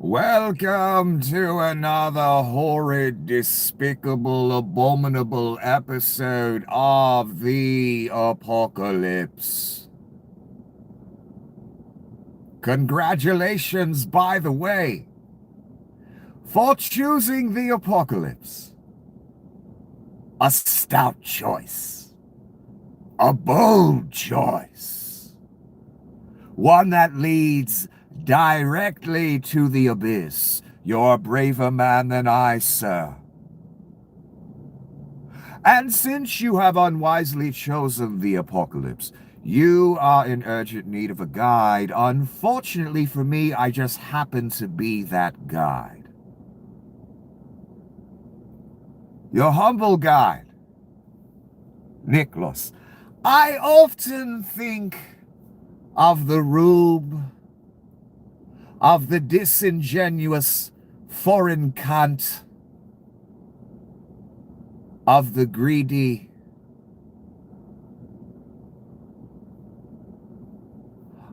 Welcome to another horrid, despicable, abominable episode of the Apocalypse. Congratulations, by the way, for choosing the Apocalypse. A stout choice. A bold choice. One that leads directly to the abyss. You're a braver man than I, sir. And since you have unwisely chosen the apocalypse, you are in urgent need of a guide. Unfortunately for me, I just happen to be that guide. Your humble guide, Nicholas. I often think of the rube, of the disingenuous foreign cunt, of the greedy.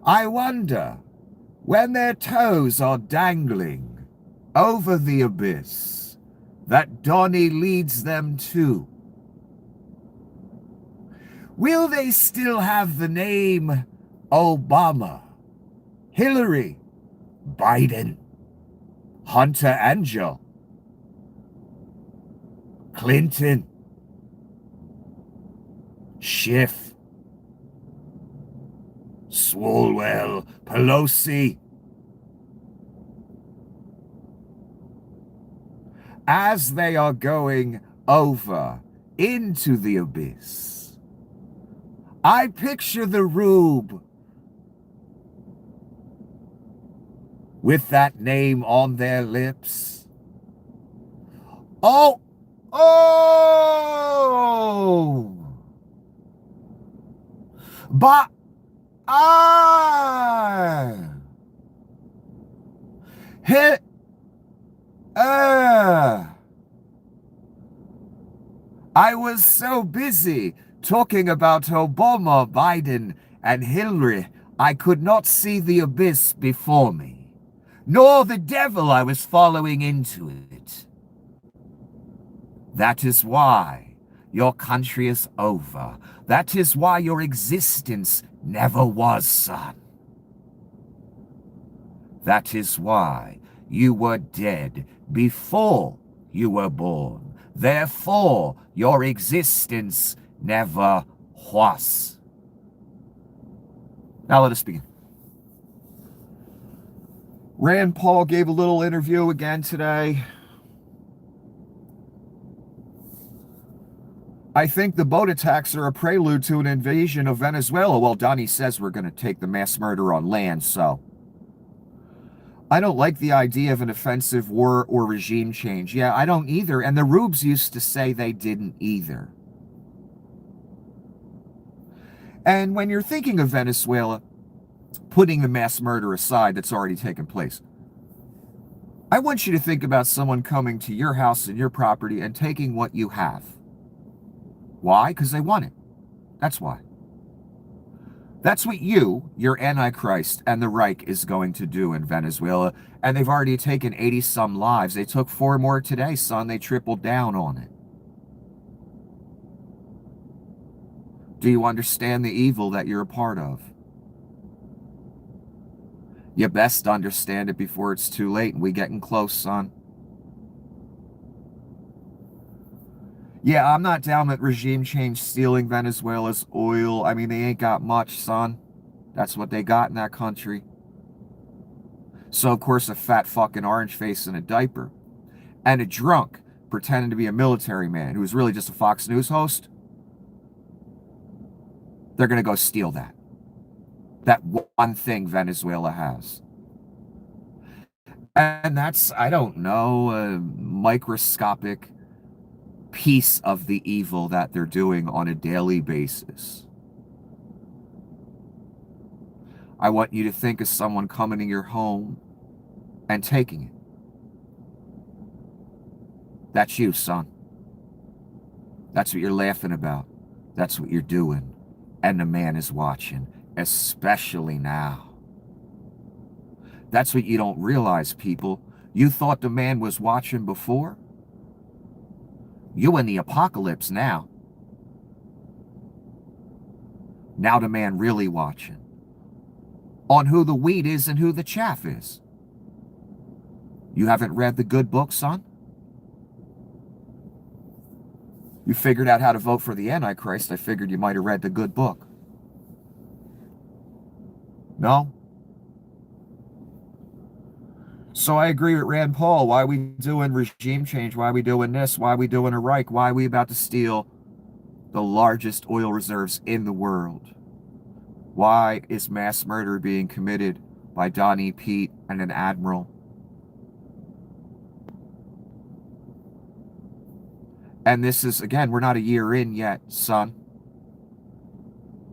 I wonder, when their toes are dangling over the abyss that Donnie leads them to, will they still have the name Obama, Hillary, Biden, Hunter Angel, Clinton, Schiff, Swalwell, Pelosi? As they are going over into the abyss, I picture the rube with that name on their lips. Oh! But I hit I was so busy talking about Obama, Biden, and Hillary, I could not see the abyss before me, nor the devil I was following into it. That is why your country is over. That is why your existence never was, son. That is why you were dead before you were born. Therefore, your existence never was. Now let us begin. Rand Paul gave a little interview again today. I think the boat attacks are a prelude to an invasion of Venezuela. Well, Donnie says we're going to take the mass murder on land, so I don't like the idea of an offensive war or regime change. Yeah, I don't either. And the rubes used to say they didn't either. And when you're thinking of Venezuela, putting the mass murder aside that's already taken place, I want you to think about someone coming to your house and your property and taking what you have. Why? Because they want it. That's why. That's what you, your Antichrist, and the Reich is going to do in Venezuela. And they've already taken 80-some lives. They took 4 more today, son. They tripled down on it. Do you understand the evil that you're a part of? You best understand it before it's too late and we getting close, son. Yeah, I'm not down with regime change stealing Venezuela's oil. I mean, they ain't got much, son. That's what they got in that country. So, of course, a fat fucking orange face in a diaper and a drunk pretending to be a military man who was really just a Fox News host, they're going to go steal that. That one thing Venezuela has. And that's, I don't know, a microscopic piece of the evil that they're doing on a daily basis. I want you to think of someone coming in your home and taking it. That's you, son. That's what you're laughing about. That's what you're doing. And the man is watching, especially now. That's what you don't realize, people. You thought the man was watching before? You in the apocalypse now. Now the man really watching. On who the wheat is and who the chaff is. You haven't read the good book, son? You figured out how to vote for the Antichrist. I figured you might have read the good book. No? So I agree with Rand Paul. Why are we doing regime change? Why are we doing this? Why are we doing a Reich? Why are we about to steal the largest oil reserves in the world? Why is mass murder being committed by Donnie Pete and an admiral? And this is, again, we're not a year in yet, son.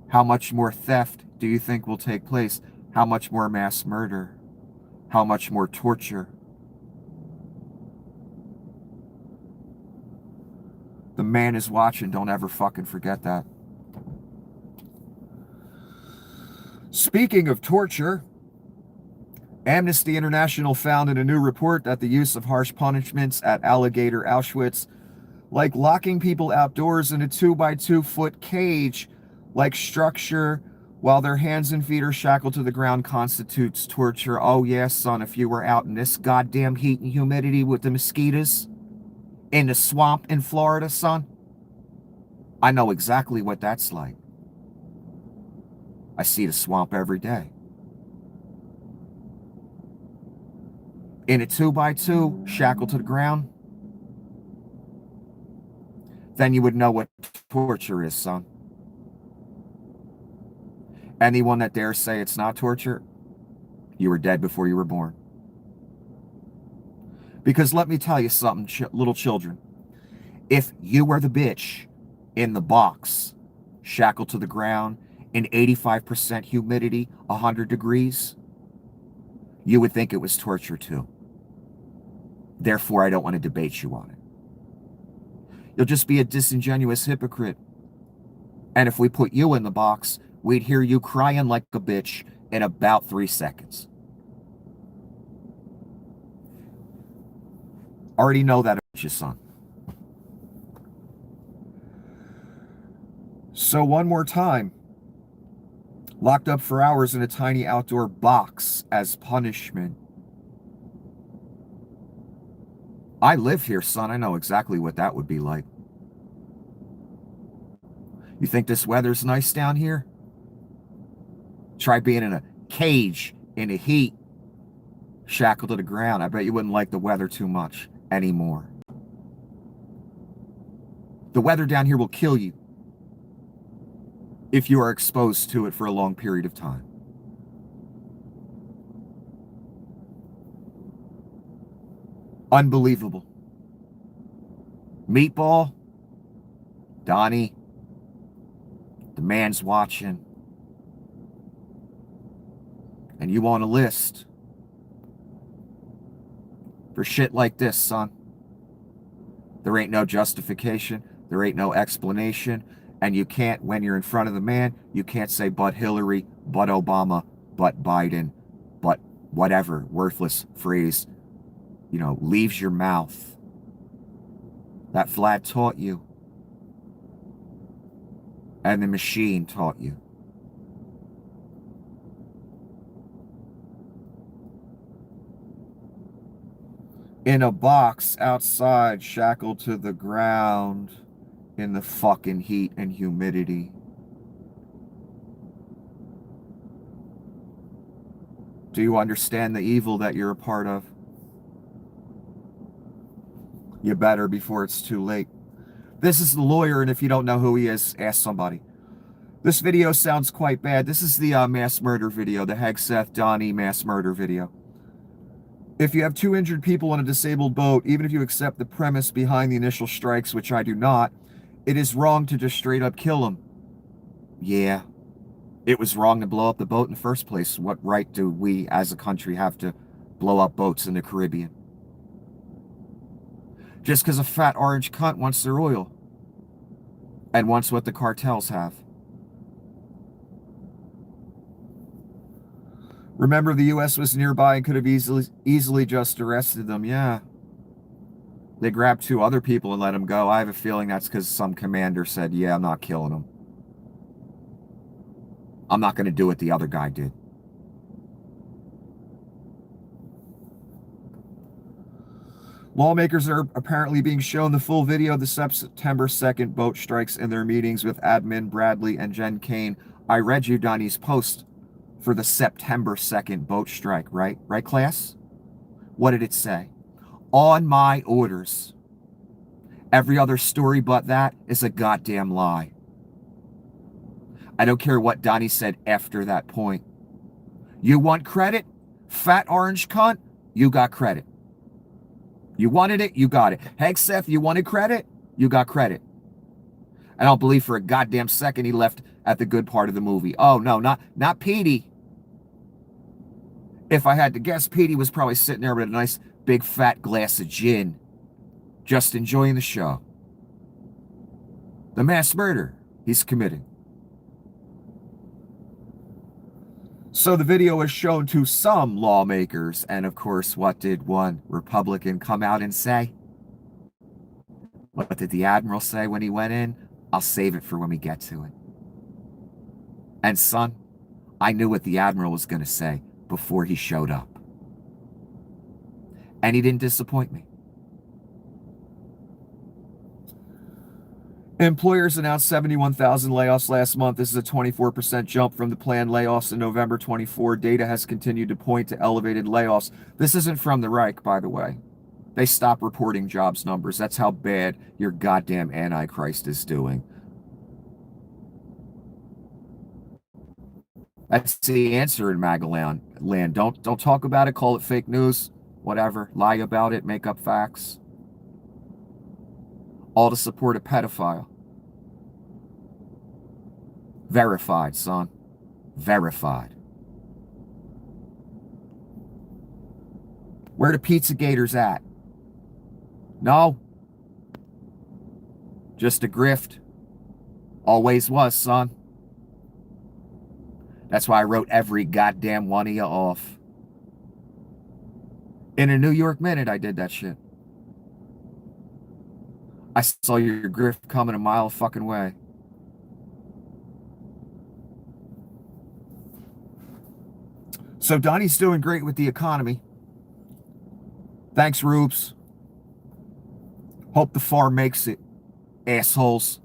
How much more theft do you think will take place? How much more mass murder? How much more torture? The man is watching. Don't ever fucking forget that. Speaking of torture, Amnesty International found in a new report that the use of harsh punishments at Alligator Auschwitz, like locking people outdoors in a 2-by-2-foot cage like structure while their hands and feet are shackled to the ground, constitutes torture. Oh yeah, son, if you were out in this goddamn heat and humidity with the mosquitoes in the swamp in Florida, son, I know exactly what that's like. I see the swamp every day. In a 2-by-2, shackled to the ground, then you would know what torture is, son. Anyone that dares say it's not torture, you were dead before you were born. Because let me tell you something, little children. If you were the bitch in the box, shackled to the ground, in 85% humidity, 100 degrees, you would think it was torture too. Therefore, I don't want to debate you on it. You'll just be a disingenuous hypocrite. And if we put you in the box, we'd hear you crying like a bitch in about 3 seconds. Already know that about your son. So one more time. Locked up for hours in a tiny outdoor box as punishment. I live here, son. I know exactly what that would be like. You think this weather's nice down here? Try being in a cage in the heat, shackled to the ground. I bet you wouldn't like the weather too much anymore. The weather down here will kill you if you are exposed to it for a long period of time. Unbelievable. Meatball, Donnie, the man's watching, and you on a list for shit like this, son. There ain't no justification, there ain't no explanation, and you can't, when you're in front of the man, you can't say but Hillary, but Obama, but Biden, but whatever worthless phrase, leaves your mouth. That flag taught you. And the machine taught you. In a box outside, shackled to the ground in the fucking heat and humidity. Do you understand the evil that you're a part of? You better before it's too late. This is the lawyer, and if you don't know who he is, ask somebody. This video sounds quite bad. This is the mass murder video, the Hegseth Donnie mass murder video. If you have 2 injured people on a disabled boat, even if you accept the premise behind the initial strikes, which I do not, it is wrong to just straight up kill them. Yeah, it was wrong to blow up the boat in the first place. What right do we as a country have to blow up boats in the Caribbean? Just because a fat orange cunt wants their oil and wants what the cartels have. Remember, the U.S. was nearby and could have easily just arrested them. Yeah. They grabbed 2 other people and let them go. I have a feeling that's because some commander said, yeah, I'm not killing them. I'm not going to do what the other guy did. Lawmakers are apparently being shown the full video of the September 2nd boat strikes in their meetings with Admin Bradley and Jen Kane. I read you Donnie's post for the September 2nd boat strike, right? Right, class? What did it say? On my orders. Every other story but that is a goddamn lie. I don't care what Donnie said after that point. You want credit? Fat orange cunt? You got credit. You wanted it, you got it. Hegseth, you wanted credit? You got credit. I don't believe for a goddamn second he left at the good part of the movie. Oh, no, not Petey. If I had to guess, Petey was probably sitting there with a nice big fat glass of gin, just enjoying the show. The mass murder he's committing. So the video was shown to some lawmakers, and of course, what did one Republican come out and say? What did the Admiral say when he went in? I'll save it for when we get to it. And son, I knew what the Admiral was going to say before he showed up. And he didn't disappoint me. Employers announced 71,000 layoffs last month. This is a 24% jump from the planned layoffs in November 24. Data has continued to point to elevated layoffs. This isn't from the Reich, by the way. They stopped reporting jobs numbers. That's how bad your goddamn Antichrist is doing. That's the answer in Magaland land. Don't talk about it. Call it fake news. Whatever. Lie about it. Make up facts. All to support a pedophile. Verified, son. Verified. Where the pizza gators at? No. Just a grift. Always was, son. That's why I wrote every goddamn one of you off. In a New York Minute, I did that shit. I saw your grift coming a mile fucking way. So Donnie's doing great with the economy. Thanks, Rubes. Hope the farm makes it, assholes.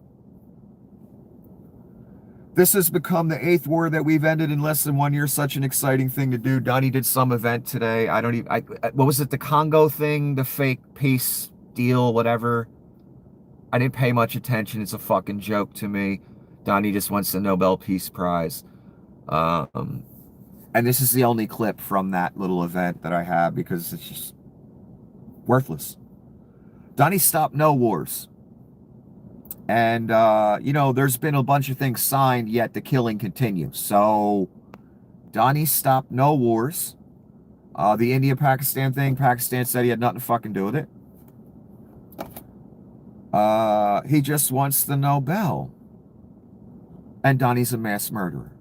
This has become the 8th war that we've ended in less than 1 year. Such an exciting thing to do. Donnie did some event today. What was it? The Congo thing? The fake peace deal, whatever. I didn't pay much attention. It's a fucking joke to me. Donnie just wants the Nobel Peace Prize. And this is the only clip from that little event that I have because it's just worthless. Donnie stopped no wars. And, there's been a bunch of things signed, yet the killing continues. So, Donnie stopped no wars. The India-Pakistan thing, Pakistan said he had nothing to fucking do with it. He just wants the Nobel. And Donnie's a mass murderer.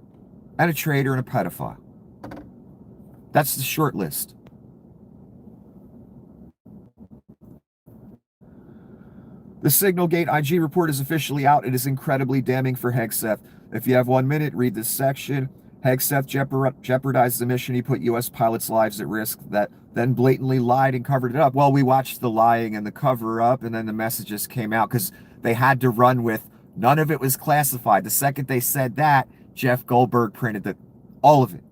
And a traitor and a pedophile. That's the short list. The Signalgate IG report is officially out. It is incredibly damning for Hegseth. If you have 1 minute, read this section. Hegseth jeopardized the mission. He put U.S. pilots' lives at risk, that then blatantly lied and covered it up. Well, we watched the lying and the cover-up, and then the messages came out because they had to run with none of it was classified. The second they said that, Jeff Goldberg printed all of it.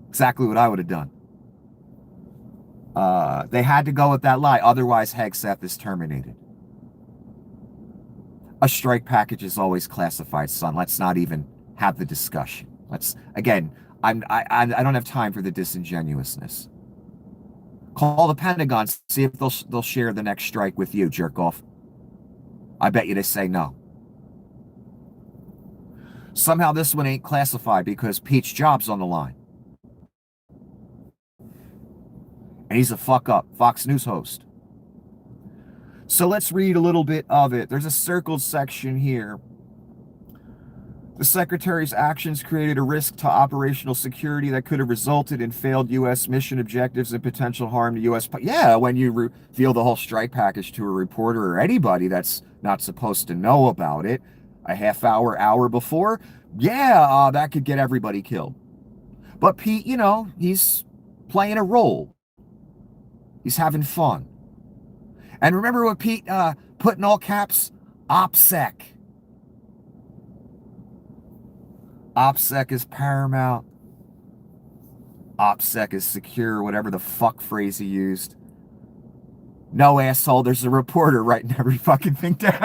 Exactly what I would have done. They had to go with that lie. Otherwise, Hegseth is terminated. A strike package is always classified, son. Let's not even have the discussion. I don't have time for the disingenuousness. Call the Pentagon, see if they'll share the next strike with you, jerk off. I bet you they say no. Somehow this one ain't classified because Pete's job's on the line. And he's a fuck-up Fox News host. So let's read a little bit of it. There's a circled section here. The secretary's actions created a risk to operational security that could have resulted in failed U.S. mission objectives and potential harm to U.S. Yeah, when you reveal the whole strike package to a reporter or anybody that's not supposed to know about it a half hour before, yeah, that could get everybody killed. But Pete, you know, he's playing a role. He's having fun. And remember what Pete put in all caps? OPSEC. OPSEC is paramount. OPSEC is secure, whatever the fuck phrase he used. No, asshole, there's a reporter writing every fucking thing down.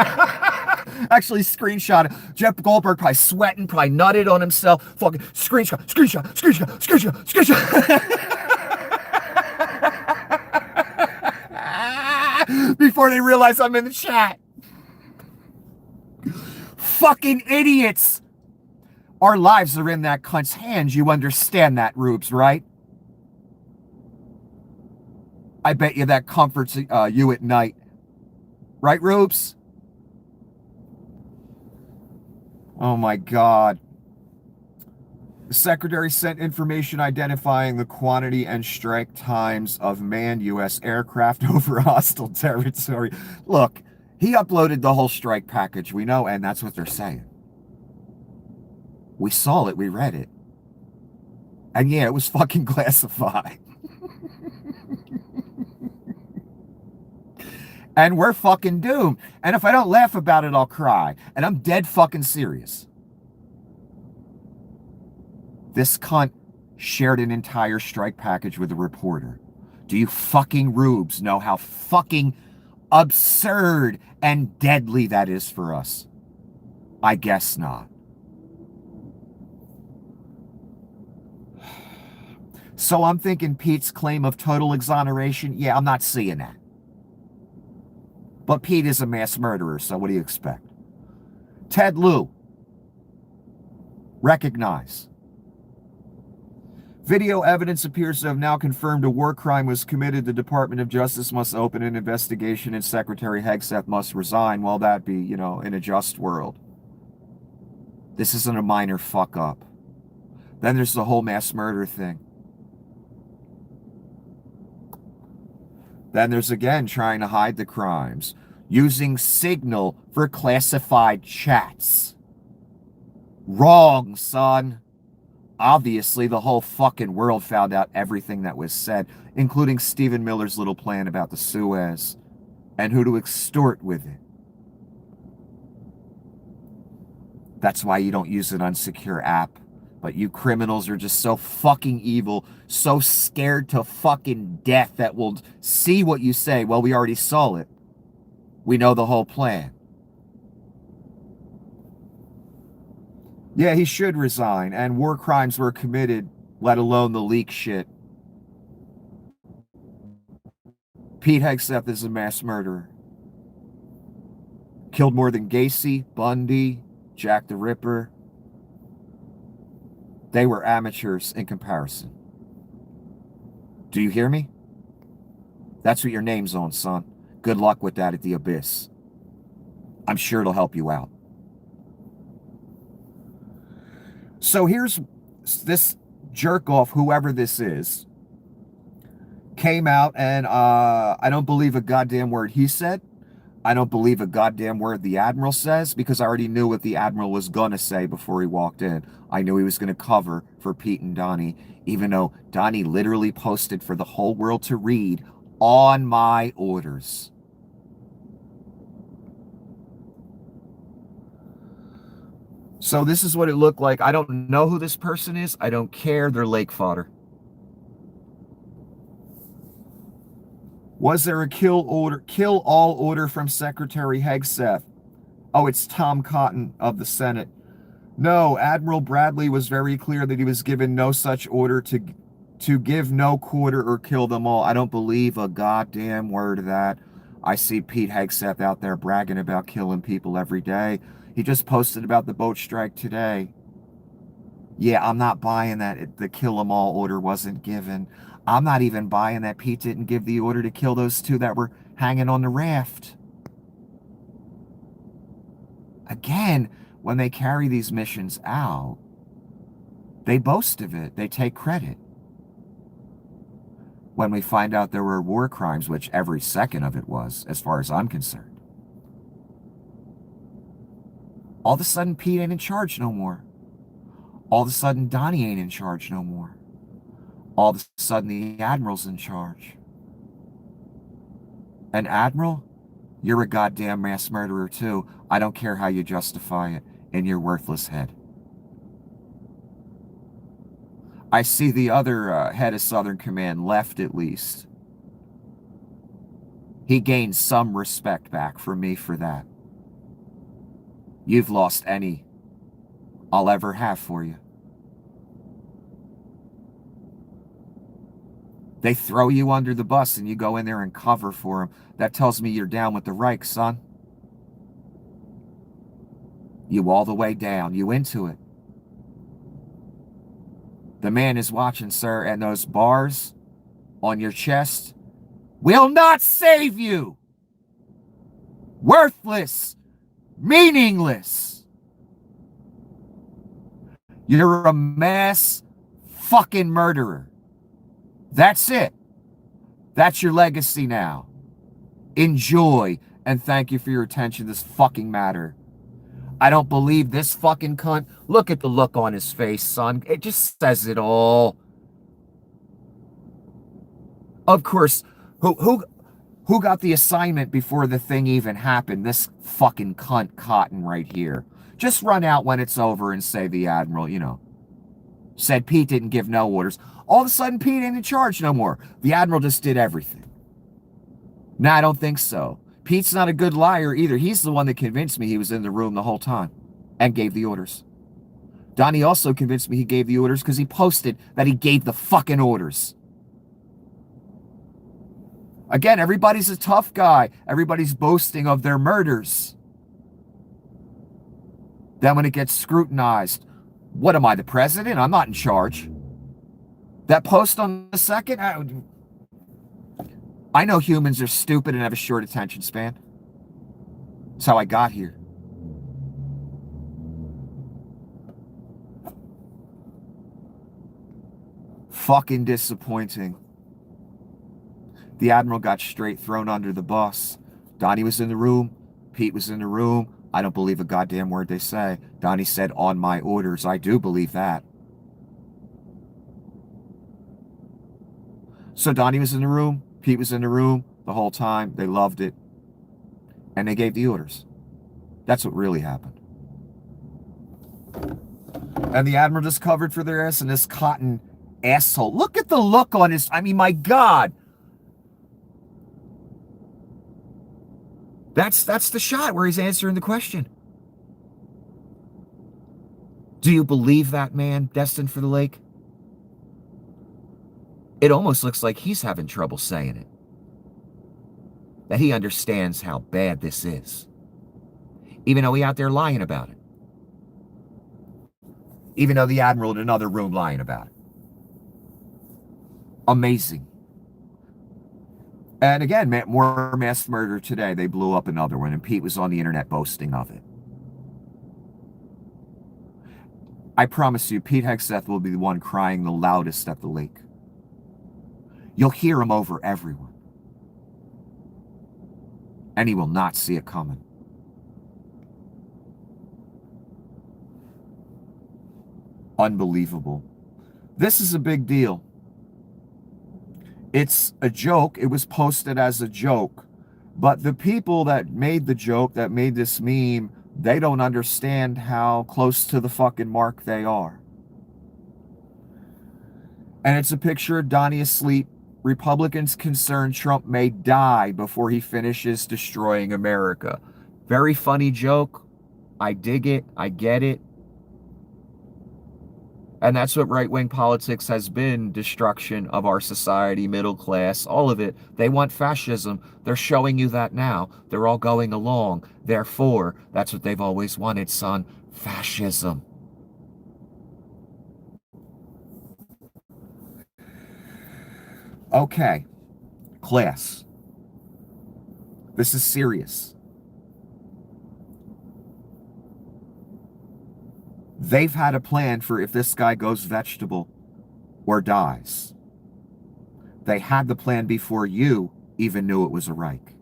Actually, screenshot it. Jeff Goldberg probably sweating, probably nutted on himself. Fucking screenshot. Before they realize I'm in the chat. Fucking idiots. Our lives are in that cunt's hands. You understand that, Rubes, right? I bet you that comforts you at night. Right, Rubes? Oh my God. The secretary sent information identifying the quantity and strike times of manned U.S. aircraft over hostile territory. Look, he uploaded the whole strike package, we know, and that's what they're saying. We saw it, we read it. And yeah, it was fucking classified. And we're fucking doomed. And if I don't laugh about it, I'll cry. And I'm dead fucking serious. This cunt shared an entire strike package with a reporter. Do you fucking rubes know how fucking absurd and deadly that is for us? I guess not. So I'm thinking Pete's claim of total exoneration, yeah, I'm not seeing that. But Pete is a mass murderer, so what do you expect? Ted Lieu. Recognize. Video evidence appears to have now confirmed a war crime was committed. The Department of Justice must open an investigation and Secretary Hegseth must resign. Well, that be, you know, in a just world. This isn't a minor fuck up. Then there's the whole mass murder thing. Then there's again trying to hide the crimes, using Signal for classified chats. Wrong, son. Obviously, the whole fucking world found out everything that was said, including Stephen Miller's little plan about the Suez and who to extort with it. That's why you don't use an unsecure app. But you criminals are just so fucking evil, so scared to fucking death that we'll see what you say. Well, we already saw it. We know the whole plan. Yeah, he should resign, and war crimes were committed, let alone the leak shit. Pete Hegseth is a mass murderer. Killed more than Gacy, Bundy, Jack the Ripper. They were amateurs in comparison. Do you hear me? That's what your name's on, son. Good luck with that at the abyss. I'm sure it'll help you out. So here's this jerk off, whoever this is, came out and I don't believe a goddamn word he said. I don't believe a goddamn word the Admiral says, because I already knew what the Admiral was going to say before he walked in. I knew he was going to cover for Pete and Donnie, even though Donnie literally posted for the whole world to read on my orders. So this is what it looked like. I don't know who this person is. I don't care. They're lake fodder. Was there a kill all order from Secretary Hegseth? Oh, it's Tom Cotton of the Senate. No, Admiral Bradley was very clear that he was given no such order to give no quarter or kill them all. I don't believe a goddamn word of that. I see Pete Hegseth out there bragging about killing people every day. He just posted about the boat strike today. Yeah, I'm not buying that the kill them all order wasn't given. I'm not even buying that Pete didn't give the order to kill those two that were hanging on the raft. Again, when they carry these missions out, they boast of it. They take credit. When we find out there were war crimes, which every second of it was, as far as I'm concerned, all of a sudden Pete ain't in charge no more. All of a sudden Donnie ain't in charge no more. All of a sudden the Admiral's in charge. And Admiral, you're a goddamn mass murderer too. I don't care how you justify it in your worthless head. I see the other head of Southern Command left, at least. He gained some respect back from me for that. You've lost any I'll ever have for you. They throw you under the bus and you go in there and cover for them. That tells me you're down with the Reich, son. You all the way down. You into it. The man is watching, sir, and those bars on your chest will not save you. Worthless. Meaningless. You're a mass fucking murderer. That's it. That's your legacy now. Enjoy, and thank you for your attention to this fucking matter. I don't believe this fucking cunt. Look at the look on his face, son. It just says it all. Of course, who got the assignment before the thing even happened? This fucking cunt Cotton right here. Just run out when it's over and say the Admiral, said Pete didn't give no orders. All of a sudden, Pete ain't in charge no more. The Admiral just did everything. No, I don't think so. Pete's not a good liar either. He's the one that convinced me he was in the room the whole time and gave the orders. Donnie also convinced me he gave the orders because he posted that he gave the fucking orders. Again, everybody's a tough guy. Everybody's boasting of their murders. Then when it gets scrutinized, what am I, the president? I'm not in charge. That post on the second, I know humans are stupid and have a short attention span. That's how I got here. Fucking disappointing. The Admiral got straight thrown under the bus. Donnie was in the room. Pete was in the room. I don't believe a goddamn word they say. Donnie said, on my orders. I do believe that. So Donnie was in the room. Pete was in the room the whole time. They loved it. And they gave the orders. That's what really happened. And the Admiral just covered for their ass, and this Cotton asshole. Look at the look on his... I mean, my God. That's the shot where he's answering the question. Do you believe that man destined for the lake? It almost looks like he's having trouble saying it. That he understands how bad this is. Even though he's out there lying about it. Even though the Admiral in another room lying about it. Amazing. And again, more mass murder today. They blew up another one, and Pete was on the internet boasting of it. I promise you, Pete Hegseth will be the one crying the loudest at the lake. You'll hear him over everyone. And he will not see it coming. Unbelievable. This is a big deal. It's a joke. It was posted as a joke. But the people that made the joke, that made this meme, they don't understand how close to the fucking mark they are. And it's a picture of Donnie asleep. Republicans concerned Trump may die before he finishes destroying America. Very funny joke. I dig it. I get it. And that's what right-wing politics has been. Destruction of our society, middle class, all of it. They want fascism. They're showing you that now. They're all going along. Therefore, that's what they've always wanted, son. Fascism. Okay. Class. This is serious. They've had a plan for if this guy goes vegetable or dies. They had the plan before you even knew it was a Reich.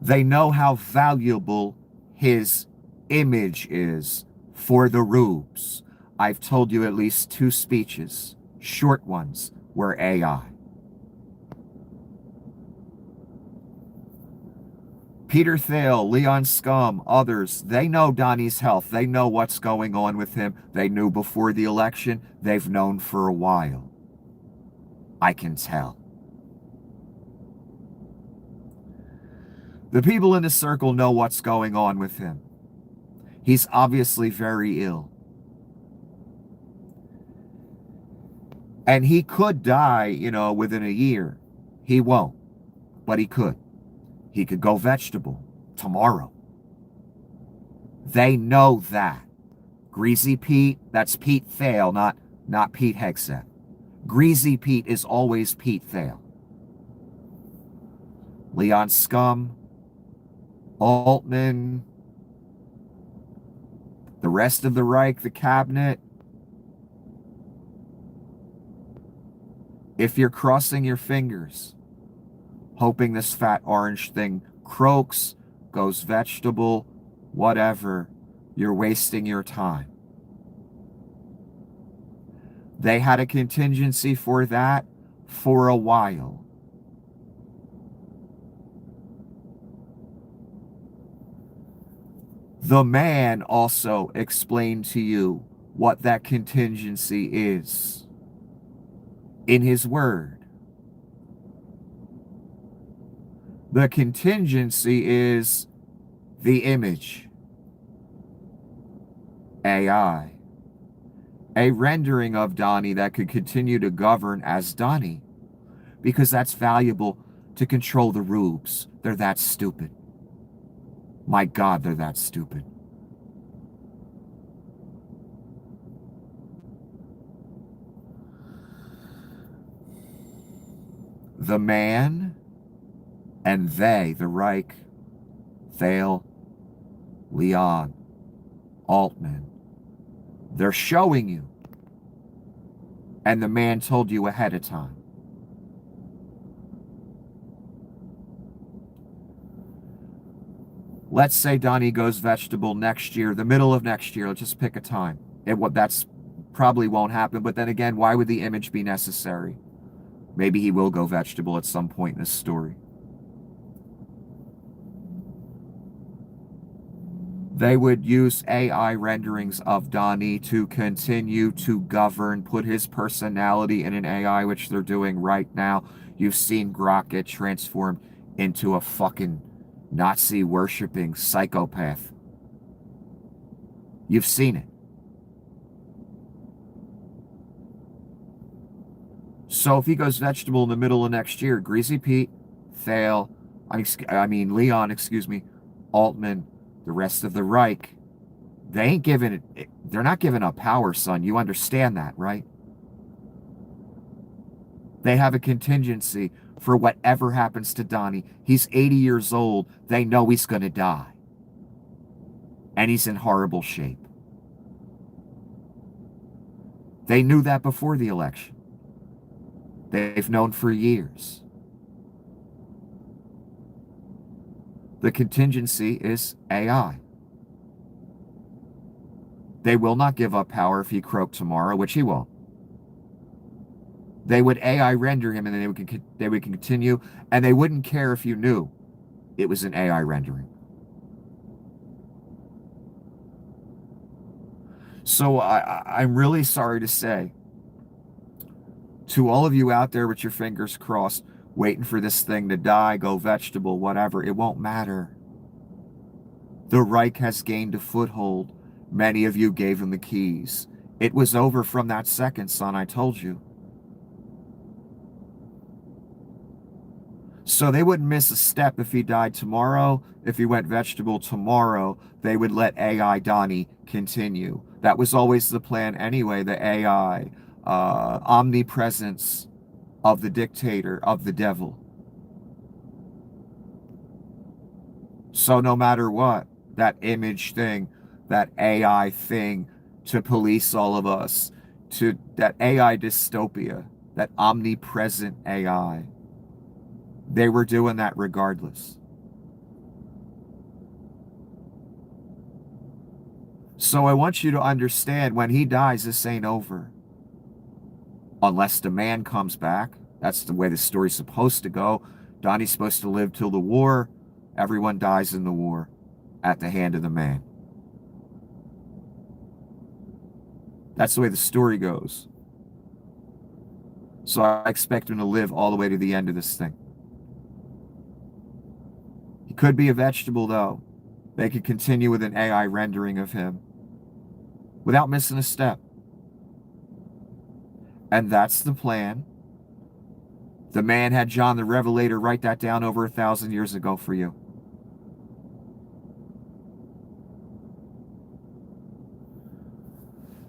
They know how valuable his image is for the rubes. I've told you at least 2 speeches, short ones, were AI. Peter Thiel, Leon Scum, others, they know Donnie's health. They know what's going on with him. They knew before the election. They've known for a while. I can tell. The people in the circle know what's going on with him. He's obviously very ill. And he could die, within a year. He won't, but he could. He could go vegetable tomorrow. They know that. Greasy Pete, that's Pete Thiel, not Pete Hegseth. Greasy Pete is always Pete Thiel. Leon Scum, Altman, the rest of the Reich, the cabinet. If you're crossing your fingers, hoping this fat orange thing croaks, goes vegetable, whatever, you're wasting your time. They had a contingency for that for a while. The man also explained to you what that contingency is in his word. The contingency is the image, AI, a rendering of Donnie that could continue to govern as Donnie, because that's valuable to control the rubes. They're that stupid. My God, they're that stupid. The man and they, the Reich, Thiel, Leon, Altman, they're showing you. And the man told you ahead of time. Let's say Donnie goes vegetable next year, the middle of next year. Let's just pick a time. That's probably won't happen. But then again, why would the image be necessary? Maybe he will go vegetable at some point in this story. They would use AI renderings of Donnie to continue to govern, put his personality in an AI, which they're doing right now. You've seen Grok get transformed into a fucking Nazi-worshipping psychopath. You've seen it. So if he goes vegetable in the middle of next year, Greasy Pete, Thiel, Leon, Altman, the rest of the Reich, they're not giving up power, son. You understand that, right? They have a contingency for whatever happens to Donnie. He's 80 years old. They know he's going to die. And he's in horrible shape. They knew that before the election. They've known for years. The contingency is AI. They will not give up power if he croaked tomorrow, which he won't. They would AI render him, and then they would continue, and they wouldn't care if you knew it was an AI rendering. So I'm really sorry to say, to all of you out there with your fingers crossed, waiting for this thing to die, go vegetable, whatever, it won't matter. The Reich has gained a foothold. Many of you gave him the keys. It was over from that second, son, I told you. So they wouldn't miss a step if he died tomorrow. If he went vegetable tomorrow, they would let AI Donnie continue. That was always the plan anyway, the AI omnipresence of the dictator, of the devil. So no matter what, that image thing, that AI thing to police all of us, to that AI dystopia, that omnipresent AI. They were doing that regardless. So I want you to understand, when he dies, this ain't over. Unless the man comes back. That's the way the story's supposed to go. Donnie's supposed to live till the war. Everyone dies in the war at the hand of the man. That's the way the story goes. So I expect him to live all the way to the end of this thing. He could be a vegetable, though. They could continue with an AI rendering of him without missing a step. And that's the plan. The man had John the Revelator write that down over 1,000 years ago for you.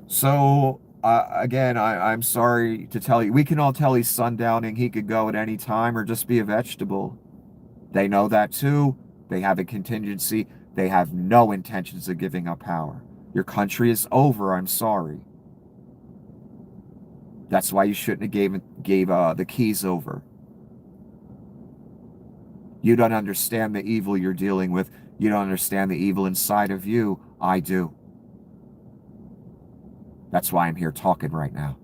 So, again, I'm sorry to tell you. We can all tell he's sundowning. He could go at any time or just be a vegetable. They know that too. They have a contingency. They have no intentions of giving up power. Your country is over. I'm sorry. That's why you shouldn't have gave the keys over. You don't understand the evil you're dealing with. You don't understand the evil inside of you. I do. That's why I'm here talking right now.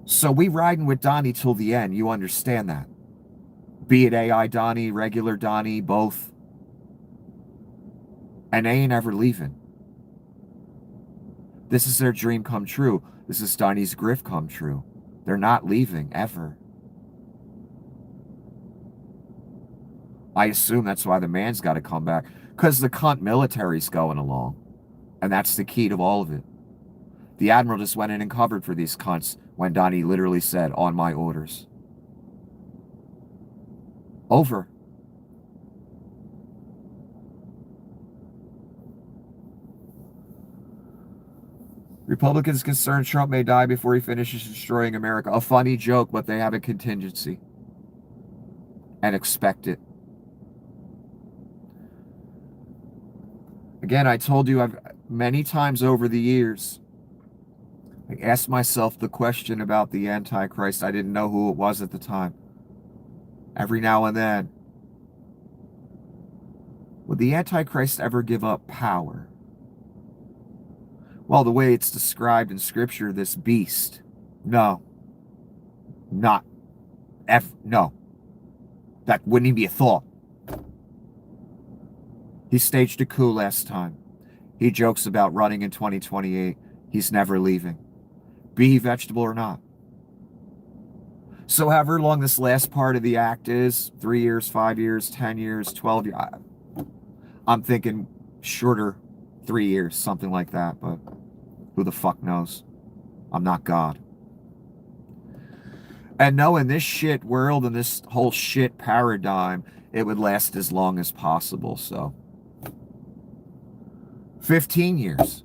So we riding with Donnie till the end. You understand that. Be it AI Donnie, regular Donnie, both. And they ain't ever leaving. This is their dream come true. This is Donnie's grift come true. They're not leaving, ever. I assume that's why the man's got to come back. Because the cunt military's going along. And that's the key to all of it. The Admiral just went in and covered for these cunts when Donnie literally said, on my orders. Over. Republicans concerned Trump may die before he finishes destroying America. A funny joke, but they have a contingency. And expect it. Again, I told you I've many times over the years, I asked myself the question about the Antichrist. I didn't know who it was at the time. Every now and then. Would the Antichrist ever give up power? Well, the way it's described in Scripture, this beast. No. Not. No. That wouldn't even be a thought. He staged a coup last time. He jokes about running in 2028. He's never leaving. Be he vegetable or not. So however long this last part of the act is, 3 years, 5 years, 10 years, 12 years, I'm thinking shorter, 3 years, something like that, but who the fuck knows? I'm not God. And no, in this shit world and this whole shit paradigm, it would last as long as possible, so. 15 years.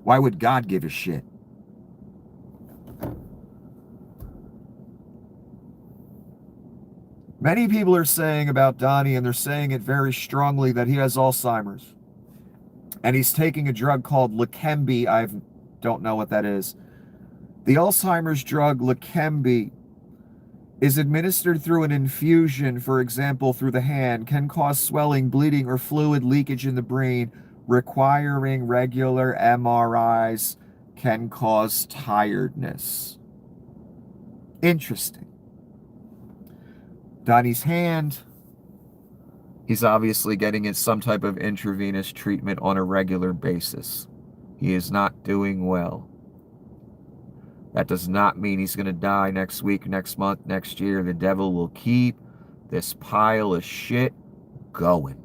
Why would God give a shit? Many people are saying about Donnie, and they're saying it very strongly, that he has Alzheimer's. And he's taking a drug called Leqembi. I don't know what that is. The Alzheimer's drug Leqembi is administered through an infusion, for example, through the hand, can cause swelling, bleeding, or fluid leakage in the brain, requiring regular MRIs, can cause tiredness. Interesting. Donnie's hand, he's obviously getting some type of intravenous treatment on a regular basis. He is not doing well. That does not mean he's going to die next week, next month, next year. The devil will keep this pile of shit going.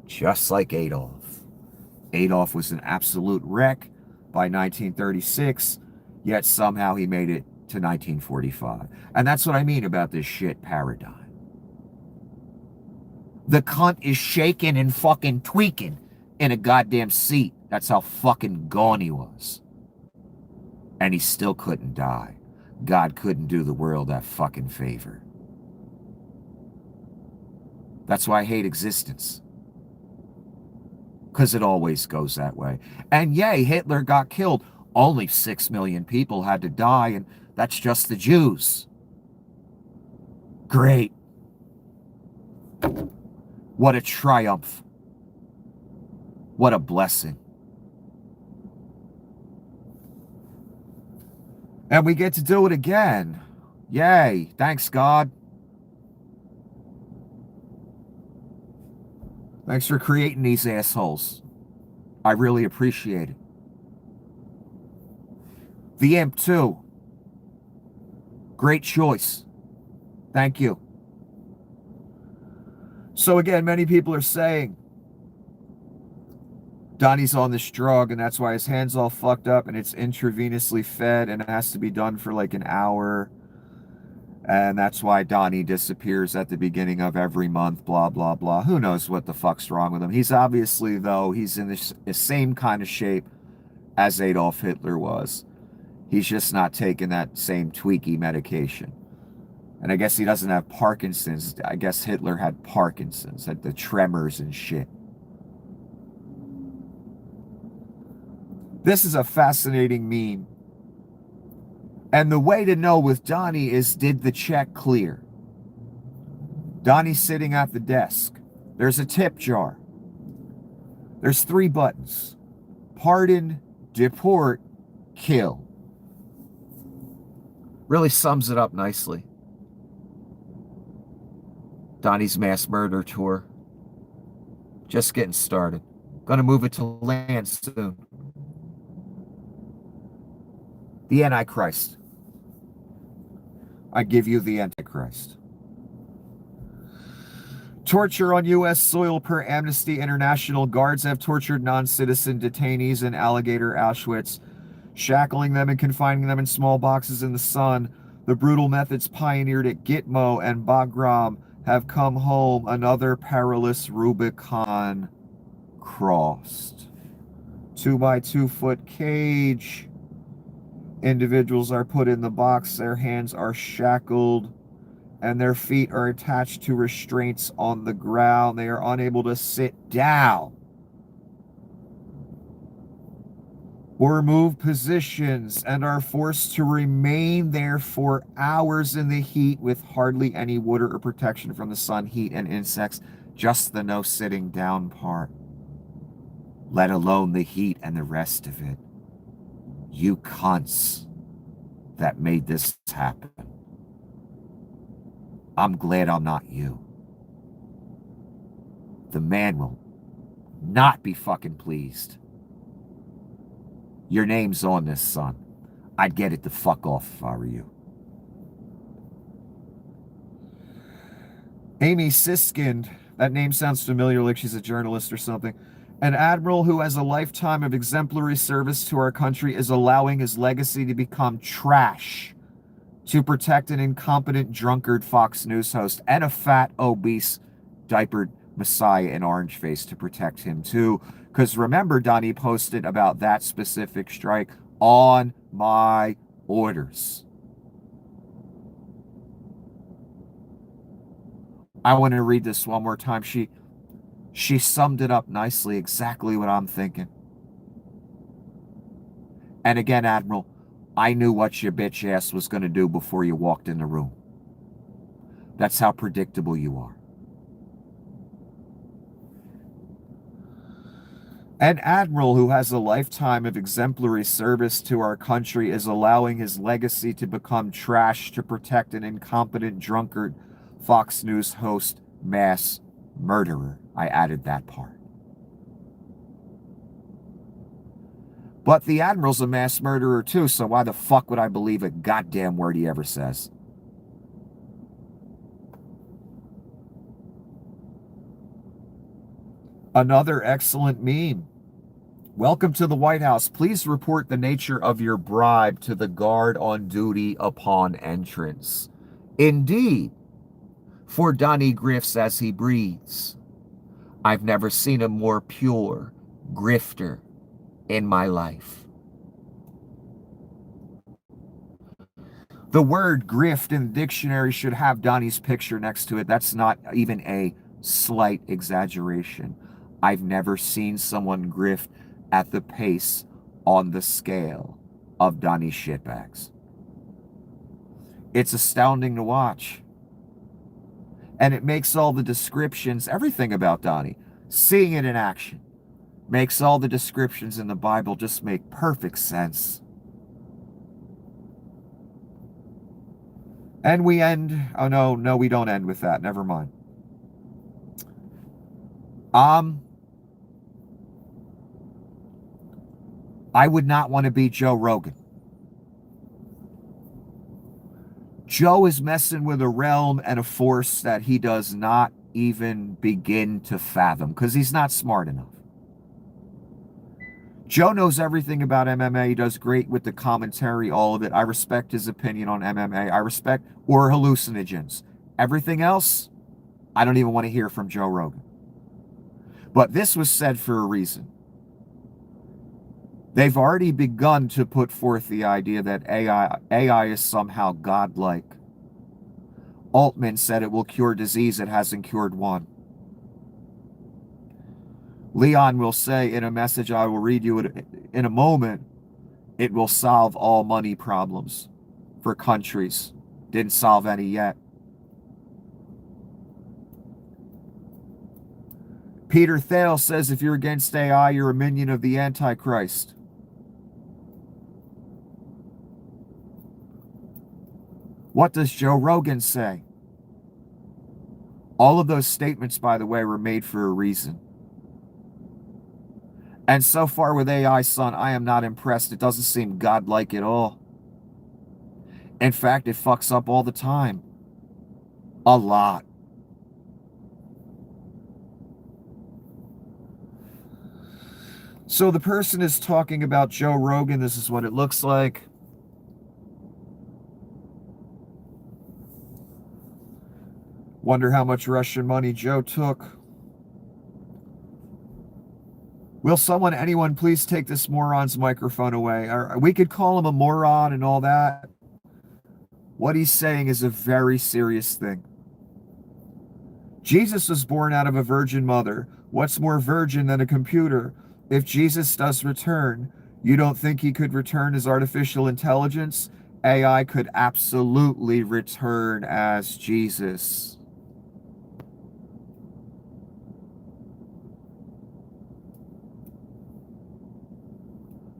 Just like Adolf. Adolf was an absolute wreck by 1936, yet somehow he made it to 1945. And that's what I mean about this shit paradigm. The cunt is shaking and fucking tweaking in a goddamn seat. That's how fucking gone he was. And he still couldn't die. God couldn't do the world that fucking favor. That's why I hate existence. Because it always goes that way. And yay, Hitler got killed. Only 6 million people had to die, and that's just the Jews. Great. What a triumph. What a blessing. And we get to do it again. Yay. Thanks, God. Thanks for creating these assholes. I really appreciate it. The Imp, too. Great choice. Thank you. So again, many people are saying Donnie's on this drug and that's why his hand's all fucked up and it's intravenously fed and it has to be done for like an hour. And that's why Donnie disappears at the beginning of every month, blah, blah, blah. Who knows what the fuck's wrong with him? He's obviously, though, he's in the same kind of shape as Adolf Hitler was. He's just not taking that same tweaky medication. And I guess he doesn't have Parkinson's. I guess Hitler had Parkinson's, had the tremors and shit. This is a fascinating meme. And the way to know with Donnie is, did the check clear? Donnie's sitting at the desk. There's a tip jar. There's 3 buttons. Pardon, deport, kill. Really sums it up nicely. Donnie's mass murder tour. Just getting started. Gonna move it to land soon. The Antichrist. I give you the Antichrist. Torture on U.S. soil per Amnesty International. Guards have tortured non-citizen detainees in Alligator Auschwitz, shackling them and confining them in small boxes in the sun. The brutal methods pioneered at Gitmo and Bagram have come home. Another perilous Rubicon crossed. 2 by 2 foot cage. Individuals are put in the box. Their hands are shackled and their feet are attached to restraints on the ground. They are unable to sit down or move positions and are forced to remain there for hours in the heat with hardly any water or protection from the sun, heat, and insects. Just the no sitting down part, let alone the heat and the rest of it. You cunts that made this happen. I'm glad I'm not you. The man will not be fucking pleased. Your name's on this, son. I'd get it the fuck off if I were you. Amy Siskind, that name sounds familiar, like she's a journalist or something. An admiral who has a lifetime of exemplary service to our country is allowing his legacy to become trash to protect an incompetent drunkard Fox News host and a fat, obese, diapered messiah in orange face to protect him too. Because remember, Donnie posted about that specific strike on my orders. I want to read this one more time. She summed it up nicely, exactly what I'm thinking. And again, Admiral, I knew what your bitch ass was going to do before you walked in the room. That's how predictable you are. An admiral who has a lifetime of exemplary service to our country is allowing his legacy to become trash to protect an incompetent drunkard Fox News host mass murderer. I added that part. But the admiral's a mass murderer too, so why the fuck would I believe a goddamn word he ever says? Another excellent meme. Welcome to the White House. Please report the nature of your bribe to the guard on duty upon entrance. Indeed, for Donnie grifts as he breathes. I've never seen a more pure grifter in my life. The word grift in the dictionary should have Donnie's picture next to it. That's not even a slight exaggeration. I've never seen someone grift at the pace on the scale of Donnie shitbags. It's astounding to watch. And it makes all the descriptions, everything about Donnie, seeing it in action, makes all the descriptions in the Bible just make perfect sense. And we end, oh no, we don't end with that. Never mind. I would not want to be Joe Rogan. Joe is messing with a realm and a force that he does not even begin to fathom because he's not smart enough. Joe knows everything about MMA. He does great with the commentary, all of it. I respect his opinion on MMA. I respect, or hallucinogens. Everything else, I don't even want to hear from Joe Rogan. But this was said for a reason. They've already begun to put forth the idea that AI is somehow godlike. Altman said it will cure disease it hasn't cured one. Leon will say in a message I will read you in a moment, it will solve all money problems for countries. Didn't solve any yet. Peter Thiel says if you're against AI, you're a minion of the Antichrist. What does Joe Rogan say? All of those statements, by the way, were made for a reason. And so far with AI, son, I am not impressed. It doesn't seem godlike at all. In fact, it fucks up all the time. A lot. So the person is talking about Joe Rogan. This is what it looks like. Wonder how much Russian money Joe took. Will anyone please take this moron's microphone away? Or we could call him a moron and all that. What he's saying is a very serious thing. Jesus was born out of a virgin mother. What's more virgin than a computer? If Jesus does return, you don't think he could return as artificial intelligence? AI could absolutely return as Jesus.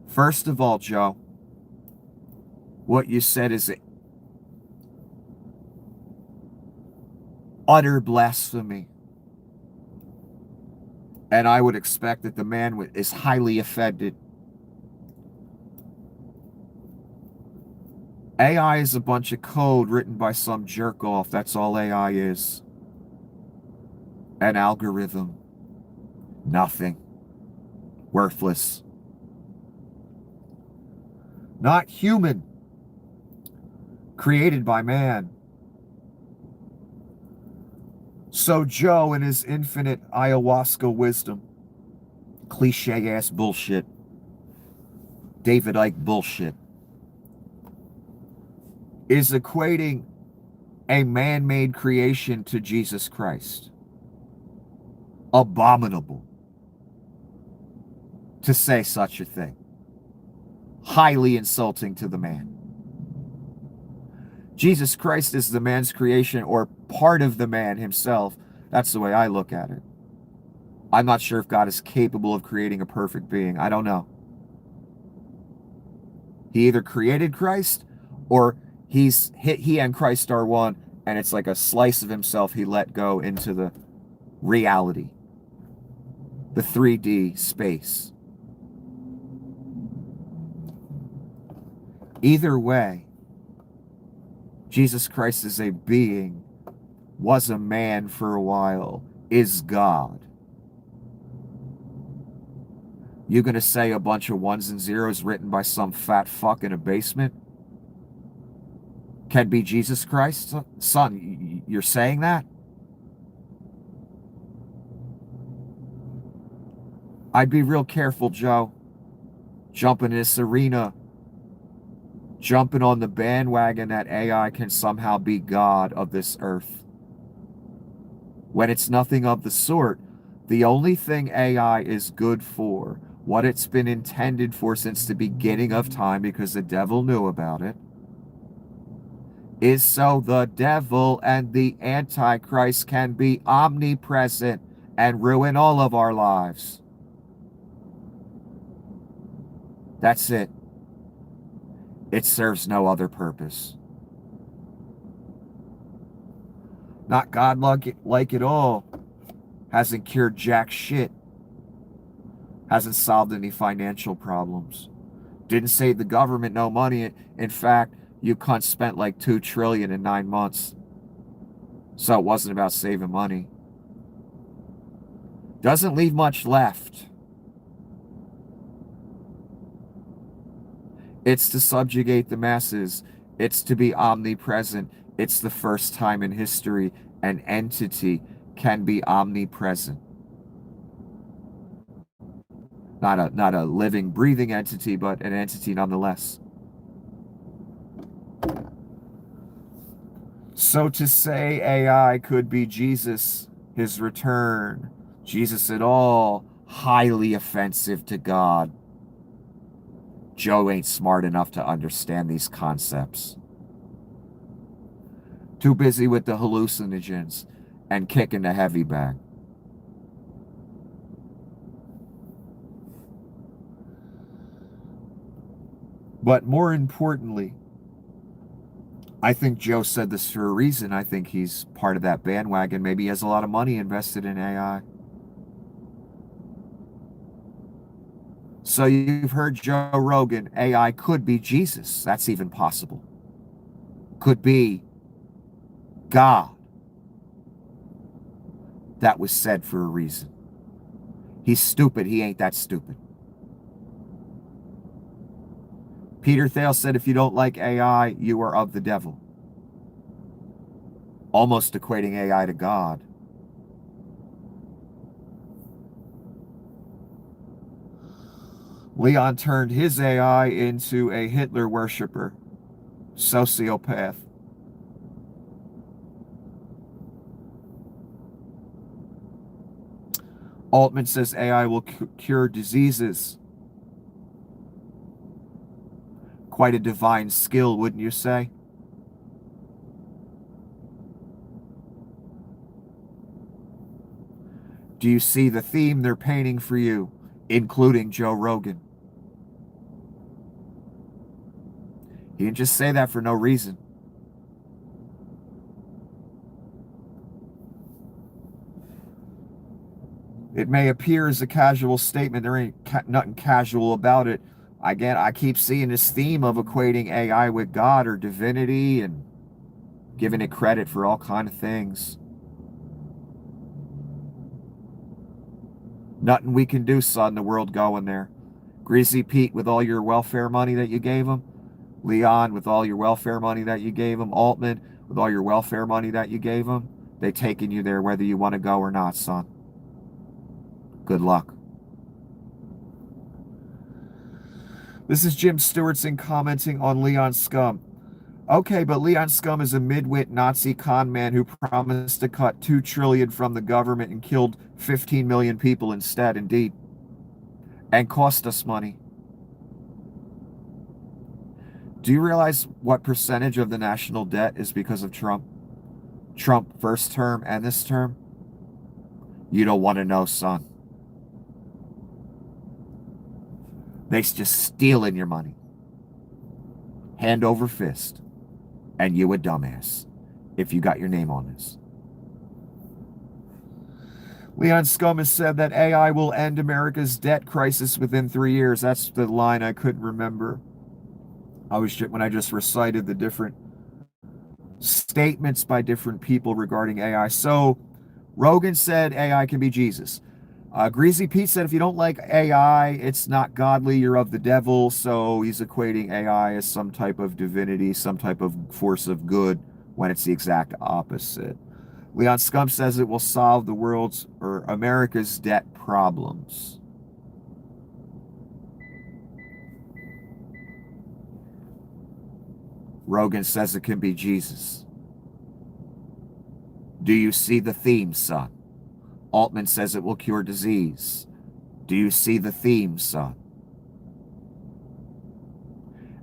First of all, Joe, what you said is utter blasphemy. And I would expect that the man is highly offended. AI is a bunch of code written by some jerk off. That's all AI is. An algorithm. Nothing. Worthless. Not human. Created by man. So Joe, in his infinite ayahuasca wisdom, cliche-ass bullshit, David Icke bullshit, is equating a man-made creation to Jesus Christ. Abominable to say such a thing. Highly insulting to the man. Jesus Christ is the man's creation, or part of the man himself. That's the way I look at it. I'm not sure if God is capable of creating a perfect being. I don't know. He either created Christ, or he and Christ are one, and it's like a slice of himself he let go into the reality, the 3D space. Either way, Jesus Christ is a being, was a man for a while, is God. You gonna say a bunch of ones and zeros written by some fat fuck in a basement can be Jesus Christ? Son, you're saying that? I'd be real careful, Joe, jumping in this arena jumping on the bandwagon that AI can somehow be God of this earth, when it's nothing of the sort. The only thing AI is good for, what it's been intended for since the beginning of time, because the devil knew about it, is so the devil and the Antichrist can be omnipresent and ruin all of our lives. That's it. It serves no other purpose. Not God-like at all. Hasn't cured jack shit. Hasn't solved any financial problems. Didn't save the government no money. In fact, you cunts spent like $2 trillion in 9 months. So it wasn't about saving money. Doesn't leave much left. It's to subjugate the masses. It's to be omnipresent. It's the first time in history an entity can be omnipresent. Not a living, breathing entity, but an entity nonetheless. So to say AI could be Jesus, his return, Jesus at all, highly offensive to God. Joe ain't smart enough to understand these concepts. Too busy with the hallucinogens and kicking the heavy bag. But more importantly, I think Joe said this for a reason. I think he's part of that bandwagon. Maybe he has a lot of money invested in AI. So you've heard Joe Rogan, AI could be Jesus. That's even possible. Could be God. That was said for a reason. He's stupid. He ain't that stupid. Peter Thiel said, if you don't like AI, you are of the devil. Almost equating AI to God. Leon turned his AI into a Hitler worshiper, sociopath. Altman says AI will cure diseases. Quite a divine skill, wouldn't you say? Do you see the theme they're painting for you, including Joe Rogan? He didn't just say that for no reason. It may appear as a casual statement. There ain't nothing casual about it. Again, I keep seeing this theme of equating AI with God or divinity and giving it credit for all kind of things. Nothing we can do, son. The world going there. Greasy Pete with all your welfare money that you gave him. Leon with all your welfare money that you gave him. Altman with all your welfare money that you gave him. They taking you there whether you want to go or not, son. Good luck. This is Jim Stewartson commenting on Leon Scum. Okay, but Leon Scum is a midwit Nazi con man who promised to cut $2 trillion from the government and killed 15 million people instead, indeed. And cost us money. Do you realize what percentage of the national debt is because of Trump? Trump first term and this term? You don't want to know, son. They're just stealing your money. Hand over fist. And you a dumbass if you got your name on this. Leon Scum has said that AI will end America's debt crisis within 3 years. That's the line I couldn't remember. When I just recited the different statements by different people regarding AI. So Rogan said AI can be Jesus. Greasy Pete said if you don't like AI, it's not godly, you're of the devil. So he's equating AI as some type of divinity, some type of force of good, when it's the exact opposite. Leon Scum says it will solve the world's or America's debt problems. Rogan says it can be Jesus. Do you see the theme, son? Altman says it will cure disease. Do you see the theme, son?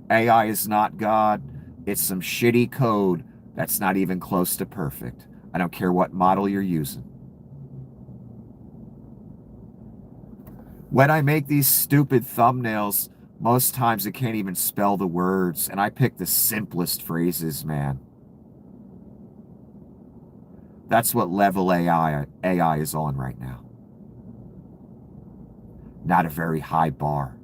AI is not God. It's some shitty code that's not even close to perfect. I don't care what model you're using. When I make these stupid thumbnails, most times it can't even spell the words, and I pick the simplest phrases, man. That's what level AI is on right now. Not a very high bar.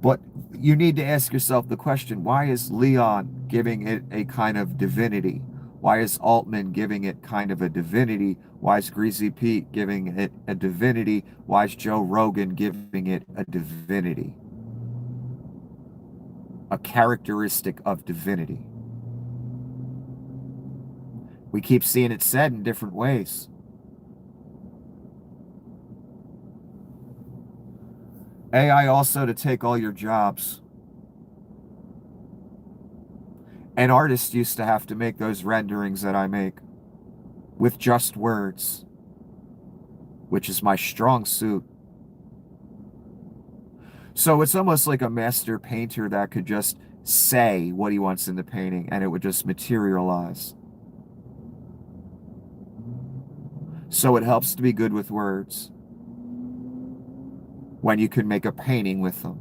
But you need to ask yourself the question, why is Leon giving it a kind of divinity? Why is Altman giving it kind of a divinity? Why is Greasy Pete giving it a divinity? Why is Joe Rogan giving it a divinity? A characteristic of divinity. We keep seeing it said in different ways. AI also to take all your jobs. An artist used to have to make those renderings that I make with just words, which is my strong suit. So it's almost like a master painter that could just say what he wants in the painting and it would just materialize. So it helps to be good with words when you can make a painting with them.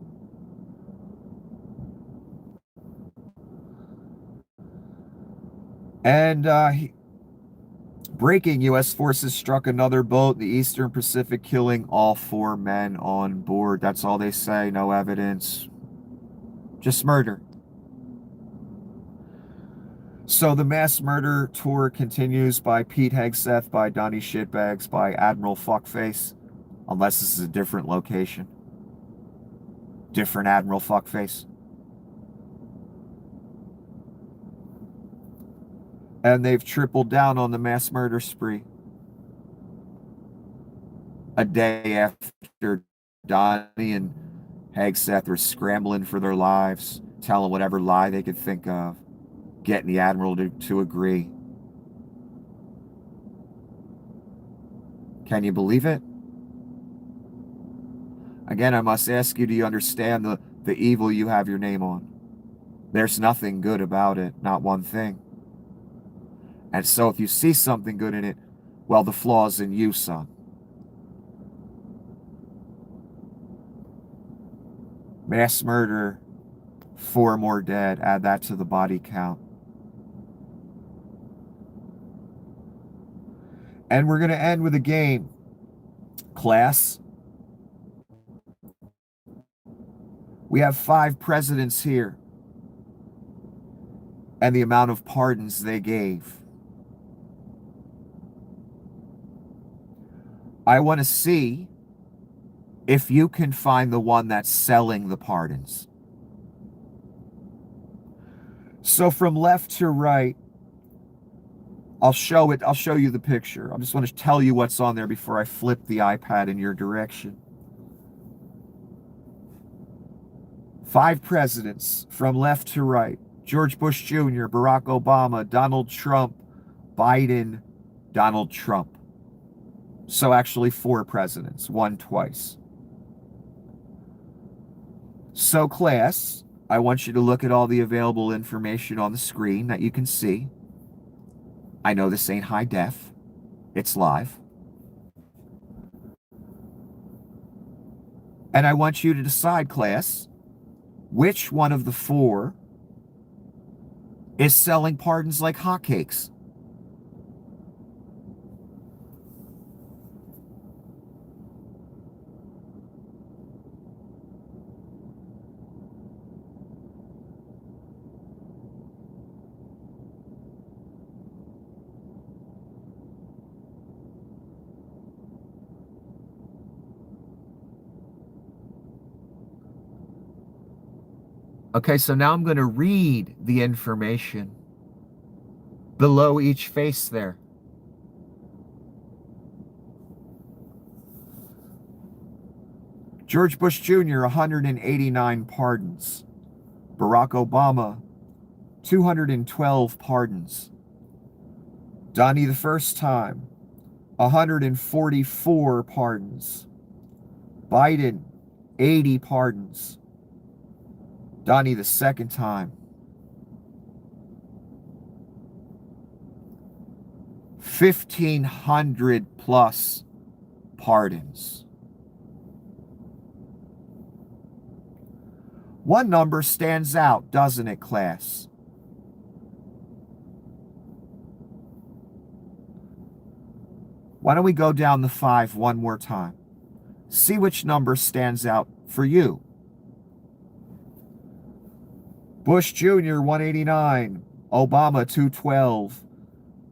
And breaking, U.S. forces struck another boat in the Eastern Pacific, killing all 4 men on board. That's all they say. No evidence. Just murder. So the mass murder tour continues by Pete Hegseth, by Donnie Shitbags, by Admiral Fuckface. Unless this is a different location. Different Admiral Fuckface. And they've tripled down on the mass murder spree. A day after Donnie and Hegseth were scrambling for their lives, telling whatever lie they could think of, getting the Admiral to agree. Can you believe it? Again, I must ask you, do you understand the evil you have your name on? There's nothing good about it, not one thing. And so if you see something good in it, well, the flaw's in you, son. Mass murder, 4 more dead. Add that to the body count. And we're going to end with a game. Class, we have 5 presidents here and the amount of pardons they gave. I want to see if you can find the one that's selling the pardons. So from left to right, I'll show you the picture. I just want to tell you what's on there before I flip the iPad in your direction. 5 presidents from left to right. George Bush Jr., Barack Obama, Donald Trump, Biden, Donald Trump. So actually 4 presidents, 1 twice. So class, I want you to look at all the available information on the screen that you can see. I know this ain't high def. It's live. And I want you to decide, class, which one of the 4 is selling pardons like hotcakes. Okay, so now I'm going to read the information below each face there. George Bush Jr., 189 pardons. Barack Obama, 212 pardons. Donnie the first time, 144 pardons. Biden, 80 pardons. Donnie the second time, 1,500 plus pardons. One number stands out, doesn't it, class? Why don't we go down the 5 one more time? See which number stands out for you. Bush Jr., 189. Obama, 212.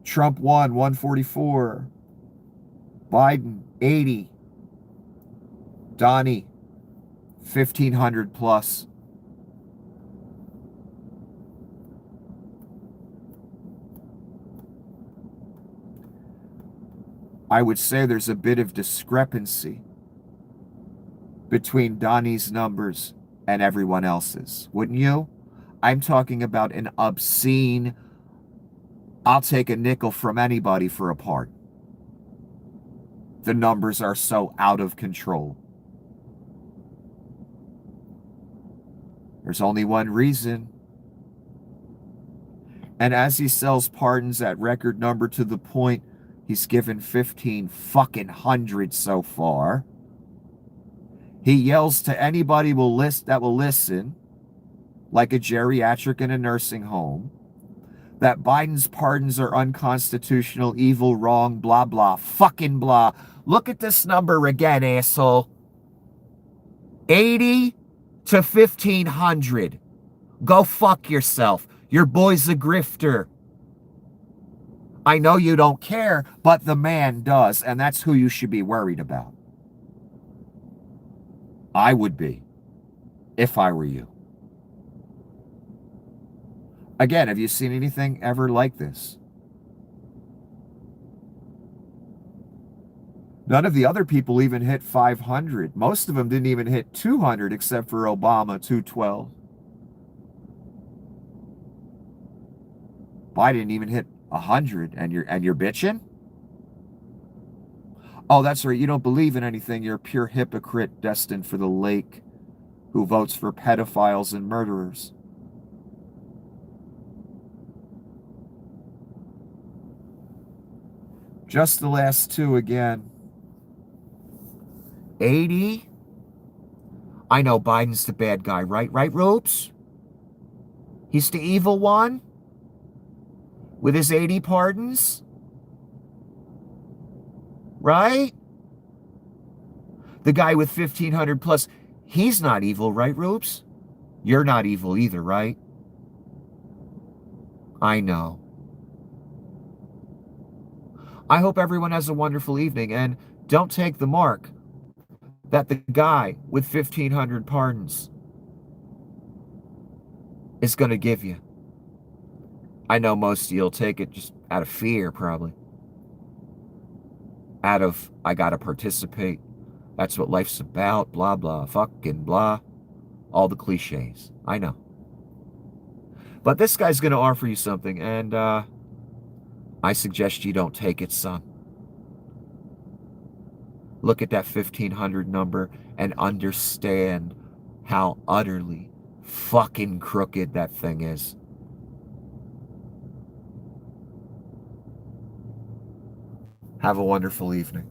Trump, 144. Biden, 80. Donnie, 1,500 plus. I would say there's a bit of discrepancy between Donnie's numbers and everyone else's, wouldn't you? I'm talking about an obscene, I'll take a nickel from anybody for a pardon. The numbers are so out of control. There's only one reason. And as he sells pardons at record number to the point he's given 1,500 so far, he yells to anybody that will listen, like a geriatric in a nursing home, that Biden's pardons are unconstitutional, evil, wrong, blah, blah, fucking blah. Look at this number again, asshole. 80 to 1,500. Go fuck yourself. Your boy's a grifter. I know you don't care, but the man does, and that's who you should be worried about. I would be, if I were you. Again, have you seen anything ever like this? None of the other people even hit 500. Most of them didn't even hit 200, except for Obama, 212. Biden didn't even hit 100, and you're bitching? Oh, that's right. You don't believe in anything. You're a pure hypocrite destined for the lake who votes for pedophiles and murderers. Just the last two again. 80? I know Biden's the bad guy, right? Right, Ropes? He's the evil one? With his 80 pardons? Right? The guy with 1,500 plus, he's not evil, right, Ropes? You're not evil either, right? I know. I hope everyone has a wonderful evening, and don't take the mark that the guy with 1,500 pardons is going to give you. I know most of you'll take it just out of fear, probably. Out of, I got to participate. That's what life's about, blah, blah, fucking blah. All the cliches. I know. But this guy's going to offer you something, and I suggest you don't take it, son. Look at that 1,500 number and understand how utterly fucking crooked that thing is. Have a wonderful evening.